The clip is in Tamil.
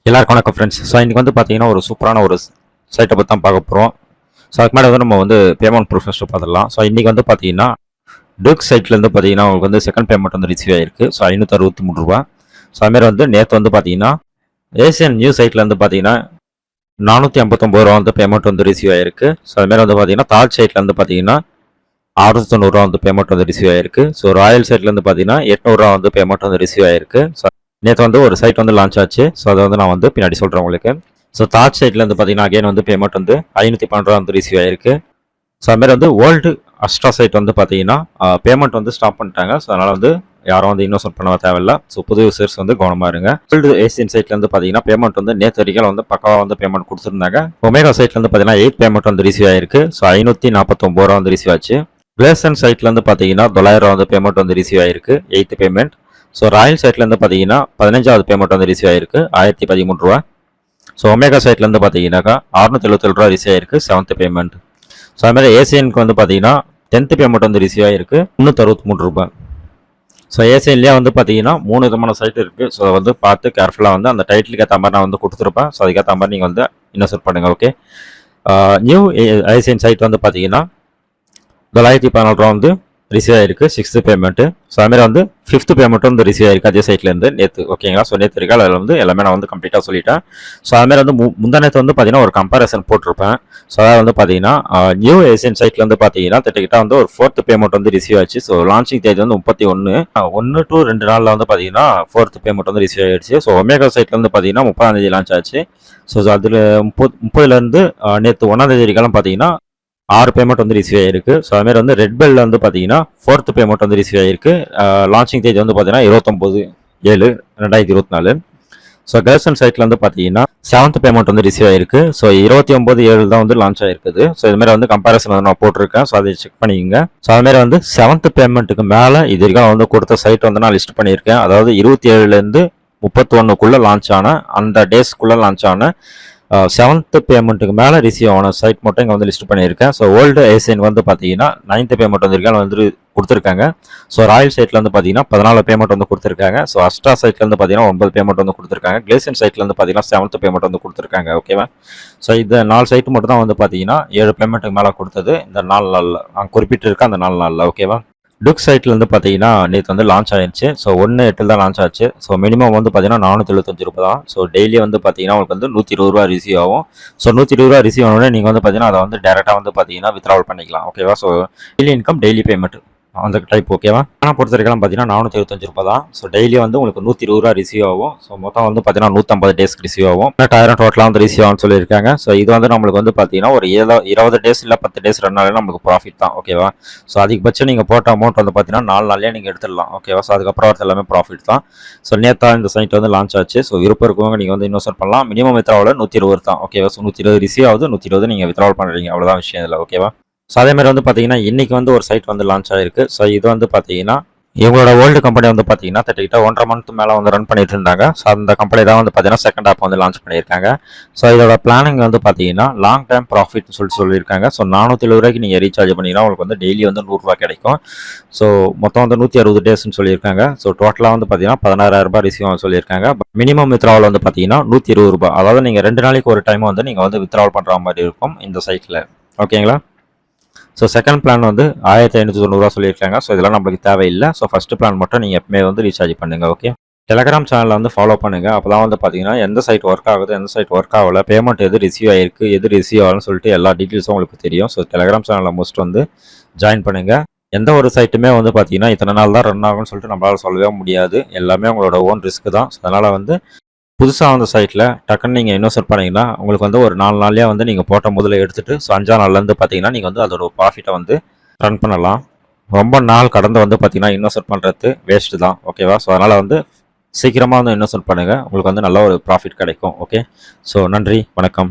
எல்லாருக்கும் வணக்கம் ஃப்ரெண்ட்ஸ். ஸோ இன்றைக்கி வந்து பார்த்தீங்கன்னா ஒரு சூப்பரான ஒரு சைட்டை பற்றி தான் பார்க்க போகிறோம். ஸோ அதுக்கு மேலே வந்து நம்ம வந்து பேமெண்ட் ப்ரூஃப் ஃபஸ்ட்டு பார்த்துடலாம். ஸோ இன்றைக்கி வந்து பார்த்தீங்கன்னா டூக் சைட்லேருந்து பார்த்தீங்கன்னா உங்களுக்கு வந்து செகண்ட் பேமெண்ட் வந்து ரிசீவ் ஆகிருக்கு. ஸோ ₹563. ஸோ அதுமாதிரி வந்து நேற்று வந்து பார்த்தீங்கன்னா ஏசியன் நியூஸ் சைட்லேருந்து பார்த்தீங்கன்னா ₹459 வந்து பேமெண்ட் வந்து ரிசீவ் ஆகிருக்கு. ஸோ அதுமாதிரி வந்து பார்த்தீங்கன்னா தாஜ் சைட்லேருந்து பார்த்தீங்கன்னா ₹690 வந்து பேமெண்ட் வந்து ரிசீவ் ஆகிருக்கு. ஸோ ராயல் சைட்லேருந்து பார்த்தீங்கன்னா ₹800 வந்து பேமெண்ட் வந்து ரிசீவ் ஆகிருக்கு. ஸோ நேற்று வந்து ஒரு சைட் வந்து லான்ச் ஆச்சு. ஸோ அதை வந்து நான் வந்து பின்னாடி சொல்கிறேன் உங்களுக்கு. ஸோ தாஜ் சைட்லேருந்து பார்த்தீங்கன்னா அகைன் வந்து பேமெண்ட் வந்து ₹512 வந்து ரிசீவ் ஆயிருக்கு. ஸோ அதுமாதிரி வந்து வேர்ல்டு அஸ்ட்ரா சைட் வந்து பார்த்தீங்கன்னா பேமெண்ட் வந்து ஸ்டாப் பண்ணிட்டாங்க. ஸோ அதனால் வந்து யாரும் வந்து இன்வெஸ்ட் பண்ண தேவையில்லை. ஸோ புது யூசர்ஸ் வந்து கவனமாக இருங்க. வேர்ல்டு ஏசியன் சைட்லேருந்து பார்த்தீங்கன்னா பேமெண்ட் வந்து நேற்று வரைக்கும் வந்து பக்காவாக வந்து பேமெண்ட் கொடுத்துருந்தாங்க. ஒமேகா சைட்லேருந்து பார்த்தீங்கன்னா 8 பேமெண்ட் வந்து ரிசீவ் ஆயிருக்கு. ஸோ ₹549 வந்து ரிசீவ் ஆச்சு. கிளேசன் சைட்லேருந்து பார்த்தீங்கன்னா $900 வந்து பேமெண்ட் வந்து ரிசீவ் ஆயிருக்கு. 8th payment. ஸோ ராயல் சைட்லேருந்து பார்த்தீங்கன்னா 15வது பேமெண்ட் வந்து ரிசீவ் ஆயிருக்கு. ₹1013. ஸோ ஒமேகா சைட்லேருந்து பார்த்தீங்கன்னாக்கா ₹677 ரிசீவ் ஆயிருக்கு. 7th payment. ஸோ அதுமாதிரி ஏசியனுக்கு வந்து பார்த்தீங்கன்னா 10th பேமெண்ட் வந்து ரிசீவ் ஆயிருக்கு. ₹363. ஸோ ஏசியன்லேயே வந்து பார்த்தீங்கன்னா 3 விதமான சைட் இருக்குது. ஸோ அதை வந்து பார்த்து கேர்ஃபுல்லாக வந்து அந்த டைட்டிலுக்கு ஏற்ற மாதிரி நான் வந்து கொடுத்துருப்பேன். ஸோ அதுக்கேற்ற மாதிரி நீங்கள் வந்து இன்வெஸ்ட் பண்ணுங்கள். ஓகே. நியூ ஏசியன் சைட் வந்து பார்த்தீங்கன்னா $914 வந்து ரிசீவ் ஆயிருக்கு. 6th payment. ஸோ அதுமாதிரி வந்து 5th பேமெண்ட் வந்து ரிசீவ் ஆயிருக்கு அதே சைட்லேருந்து நேற்று. ஓகேங்களா. ஸோ நேற்று இருக்கா அதில் வந்து எல்லாமே நான் வந்து கம்ப்ளீட்டாக சொல்லிட்டேன். ஸோ அதுமாதிரி வந்து முந்தா நேற்று வந்து பார்த்தீங்கன்னா ஒரு கம்பேரிசன் போட்டிருப்பேன். ஸோ அதாவது வந்து பார்த்தீங்கன்னா நியூ ஏசியன் சைட்லேருந்து பார்த்தீங்கன்னா திட்டக்கிட்ட வந்து ஒரு 4th பேமெண்ட் வந்து ரிசீவ் ஆச்சு. ஸோ லான்ச்சிங் தேதி வந்து 31 to 2 நாளில் வந்து பார்த்தீங்கன்னா 4th பேமெண்ட் வந்து ரிசீவ் ஆயிடுச்சு. ஸோ ஒமேகா சைட்லேருந்து பார்த்தீங்கன்னா 30ஆம் தேதி லான்ச் ஆச்சு. ஸோ அதில் 30லேருந்து நேற்று 1ஆம் தேதி வரைக்கும் பார்த்தீங்கன்னா 6 பேமெண்ட் வந்து ரிசீவ் ஆயிருக்கு. ஸோ அதுமாதிரி வந்து ரெட் பெல்ல வந்து பார்த்தீங்கன்னா 4th பேமெண்ட் வந்து ரிசீவ் ஆயிருக்கு. லான்ச்சிங் தேதி வந்து பார்த்தீங்கன்னா 29/7/2024. ஸோ கேர்சன் சைட்ல வந்து பார்த்தீங்கன்னா 7th பேமெண்ட் வந்து ரிசீவ் ஆயிருக்கு. ஸோ 29/7 தான் வந்து லான்ச் ஆயிருக்குது. ஸோ இதுமாதிரி வந்து கம்பேரிசன் வந்து நான் போட்டிருக்கேன். ஸோ அதை செக் பண்ணிக்கோங்க. ஸோ அதுமாதிரி வந்து 7th பேமெண்ட்டுக்கு மேலே இது வரைக்கும் வந்து கொடுத்த சைட் வந்து நான் லிஸ்ட் பண்ணியிருக்கேன். அதாவது 27லேருந்து 31க்குள்ளே லான்ச் ஆன அந்த டேஸ்க்குள்ளே லான்ச் ஆன 7th பேமெண்ட்டுக்கு மேலே ரிசீவ் ஆன சைட் மட்டும் இங்கே வந்து லிஸ்ட் பண்ணியிருக்கேன். ஸோ வேர்ல்டு ஏசியன் வந்து பார்த்தீங்கன்னா 9th பேமெண்ட் வந்து கொடுத்துருக்காங்க. ஸோ ராயல் சைட்டில் வந்து பார்த்தீங்கன்னா 14 பேமெண்ட் வந்து கொடுத்துருக்காங்க. ஸோ அஸ்ட்ரா சைட்ல வந்து பார்த்தீங்கன்னா 9 பேமெண்ட் வந்து கொடுத்துருக்காங்க. கிளேசன் சைட்ல வந்து பார்த்தீங்கன்னா 7th பேமெண்ட் வந்து கொடுத்துருக்காங்க. ஓகேவா. ஸோ இந்த 4 சைட்டு மட்டும் தான் வந்து பார்த்தீங்கன்னா 7 பேமெண்ட்டுக்கு மேலே கொடுத்தது இந்த 4 நாளில் நான் குறிப்பிட்டிருக்கேன். அந்த 4 நாளில். ஓகேவா. டுக் சைட்ல வந்து பார்த்தீங்கன்னா நேற்று வந்து லான்ச் ஆயிடுச்சு. ஸோ 1/8 தான் லான்ச் ஆச்சு. ஸோ மினிமம் வந்து பார்த்தீங்கன்னா ₹475 தான். ஸோ டெய்லி வந்து பார்த்தீங்கன்னா உங்களுக்கு வந்து ₹120 ரிசீவ் ஆகும். ஸோ ₹120 ரிசீவ் ஆனோடனே நீங்கள் வந்து பார்த்தீங்கன்னா அதை வந்து டேரெக்டாக வந்து பார்த்தீங்கன்னா வித்ட்ராவல் பண்ணிக்கலாம். ஓகேவா. So daily income daily payment அந்த டைப். ஓகேவா. ஆனால் பொறுத்த வரைக்கும் பார்த்தீங்கன்னா ₹475 தான். ஸோ டெய்லி வந்து உங்களுக்கு ₹120 ரிசீவ் ஆகும். ஸோ மொத்தம் வந்து பார்த்தீங்கன்னா 150 டேஸ்க்கு ரிசீவ் ஆகும். 1000 டோட்டலாக வந்து ரிசீவ் ஆகும்னு சொல்லியிருக்காங்க. ஸோ இது வந்து நம்மளுக்கு வந்து பார்த்தீங்கன்னா ஒரு 20 டேஸ் இல்லை 10 டேஸ் ரன்னாலே நம்மளுக்கு ப்ராஃபிட் தான். ஓகேவா. ஸோ அதிகபட்சம் நீங்கள் போட்ட அமௌண்ட் வந்து பார்த்தீங்கன்னா 4 நாள்லேயே நீங்கள் எடுத்துடலாம். ஓகேவா. ஸோ அதுக்கப்புறம் வரது எல்லாமே ப்ராஃபிட் தான். ஸோ நேற்று இந்த சைட் வந்து லான்ச் ஆச்சு. ஸோ விருப்பம் இருக்கவங்க நீங்கள் வந்து இன்வெஸ்ட் பண்ணலாம். மினிமம் வித்ட்ராவல் 120 தான். ஓகேவா. ஸோ 120 ரிசீவ் ஆகுது. 120 நீங்கள் வித்ட்ராவல் பண்ணுறீங்க. அவ்வளோதான் விஷயம் இதில். ஓகேவா. ஸோ அதேமாதிரி வந்து பார்த்தீங்கன்னா இன்றைக்கி வந்து ஒரு சைட் வந்து லான்ச் ஆகிருக்கு. ஸோ இது வந்து பார்த்தீங்கன்னா இவங்களோட வேர்ல்டு கம்பெனி வந்து பார்த்தீங்கன்னா கிட்ட 1.5 மந்த் மேலே வந்து ரன் பண்ணிட்டு இருந்தாங்க. ஸோ அந்த கம்பெனி தான் வந்து பார்த்தீங்கன்னா செகண்ட் ஆப் வந்து லான்ச் பண்ணியிருக்காங்க. ஸோ இதோட பிளானிங் வந்து பார்த்தீங்கன்னா லாங் டைம் ப்ராஃபிட்னு சொல்லியிருக்காங்க. ஸோ ₹470 நீங்கள் ரீசார்ஜ் பண்ணிங்கன்னா உங்களுக்கு வந்து டெய்லி வந்து ₹100 கிடைக்கும். ஸோ மொத்தம் வந்து 160 டேஸ்ன்னு சொல்லியிருக்காங்க. ஸோ டோட்டலாக வந்து பார்த்தீங்கன்னா ₹16,000 ரிசீவ் ஆகும் சொல்லியிருக்காங்க. மினிமம் வித்ட்ராவல் வந்து பார்த்தீங்கன்னா ₹120. அதாவது நீங்கள் 2 நாளைக்கு ஒரு டைம் வந்து நீங்கள் வந்து வித்ட்ராவல் பண்ணுற மாதிரி இருக்கும் இந்த சைட்டில். ஓகேங்களா. ஸோ செகண்ட் பிளான் வந்து ₹1590 சொல்லியிருக்காங்க. ஸோ இதெல்லாம் நம்மளுக்கு தேவையில்லை. ஸோ ஃபஸ்ட்டு பிளான் மட்டும் நீங்கள் எப்பவுமே வந்து ரீசார்ஜ் பண்ணுங்கள். ஓகே. டெலகிராம் சேனலில் வந்து ஃபாலோ பண்ணுங்கள். அப்போ தான் வந்து பார்த்தீங்கன்னா எந்த சைட் ஒர்க் ஆகுது, எந்த சைட் ஒர்க் ஆகலை, பேமெண்ட் எது ரிசீவ் ஆகிருக்கு, எது ரிசீவ் ஆகலன்னு சொல்லிட்டு எல்லா டீட்டெயில்ஸும் உங்களுக்கு தெரியும். ஸோ டெலகிராம் சேனலில் மோஸ்ட் வந்து ஜாயின் பண்ணுங்கள். எந்த ஒரு சைட்டுமே வந்து பார்த்தீங்கன்னா இத்தனை நாள் தான் ரன் ஆகும்னு சொல்லிட்டு நம்மளால் சொல்லவே முடியாது. எல்லாமே உங்களோட ஓன் ரிஸ்க் தான். ஸோ அதனால் வந்து புதுசாக வந்த சைட்டில் டக்குன்னு நீங்கள் இன்வெஸ்ட் பண்ணிங்கன்னா உங்களுக்கு வந்து ஒரு 4 நாள்லேயே வந்து நீங்கள் போட்ட முதல்ல எடுத்துகிட்டு ஸோ 5ஆம் நாள்லேருந்து பார்த்தீங்கன்னா நீங்கள் வந்து அதோட ப்ராஃபிட்டை வந்து ரன் பண்ணலாம். ரொம்ப நாள் கடந்து வந்து பார்த்தீங்கன்னா இன்வெஸ்ட் பண்ணுறது வேஸ்ட்டு தான். ஓகேவா. ஸோ அதனால் வந்து சீக்கிரமாக வந்து இன்வெஸ்ட் பண்ணுங்கள். உங்களுக்கு வந்து நல்ல ஒரு ப்ராஃபிட் கிடைக்கும். ஓகே. ஸோ நன்றி, வணக்கம்.